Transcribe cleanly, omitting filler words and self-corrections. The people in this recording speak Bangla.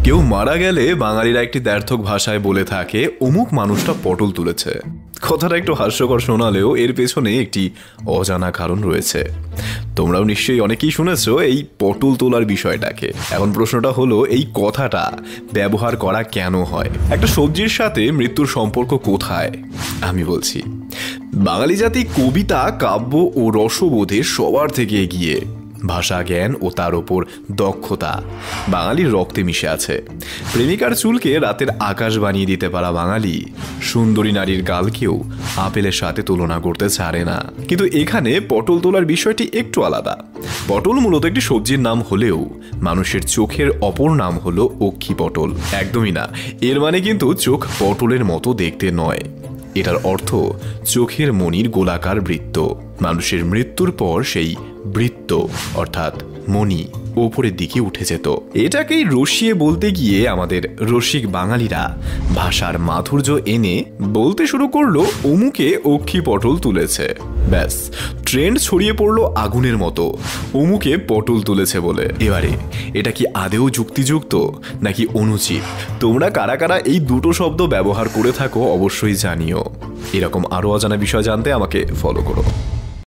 কেউ মারা গেলে বাঙালিরা একটি দ্ব্যর্থক ভাষায় বলে থাকে অমুক মানুষটা পটল তুলেছে। কথাটা একটু হাস্যকর শোনালেও এর পেছনে একটি অজানা কারণ রয়েছে। তোমরাও নিশ্চয়ই অনেকেই শুনেছো এই পটল তোলার বিষয়টাকে। এখন প্রশ্নটা হলো, এই কথাটা ব্যবহার করা কেন হয়? একটা সবজির সাথে মৃত্যুর সম্পর্ক কোথায়? আমি বলছি, বাঙালি জাতি কবিতা, কাব্য ও রসবোধে সবার থেকে এগিয়ে। ভাষা জ্ঞান ও তার ওপর দক্ষতা বাঙালির রক্তে মিশে আছে। প্রেমিকার চুলকে রাতের আকাশ বানিয়ে দিতে পারা বাঙালি সুন্দরী নারীর গালকেও আপেলের সাথে তুলনা করতে ছাড়ে না। কিন্তু এখানে পটল তোলার বিষয়টি একটু আলাদা। পটল মূলত একটি সবজির নাম হলেও মানুষের চোখের অপর নাম হলো অক্ষি পটল। একদমই না, এর মানে কিন্তু চোখ পটলের মতো দেখতে নয়। এটার অর্থ চোখের মণির গোলাকার বৃত্ত। মানুষের মৃত্যুর পর সেই বৃত্ত অর্থাৎ মণি ওপরের দিকে উঠে যেত। এটাকেই রসিয়ে বলতে গিয়ে আমাদের রসিক বাঙালিরা ভাষার মাধুর্য এনে বলতে শুরু করলো অমুকে অক্ষি পটল তুলেছে। ব্যাস, ট্রেন্ড ছড়িয়ে পড়লো আগুনের মতো অমুকে পটল তুলেছে বলে। এবারে এটা কি আদেও যুক্তিযুক্ত নাকি অনুচিত? তোমরা কারা কারা এই দুটো শব্দ ব্যবহার করে থাকো অবশ্যই জানিও। এরকম আরো অজানা বিষয় জানতে আমাকে ফলো করো।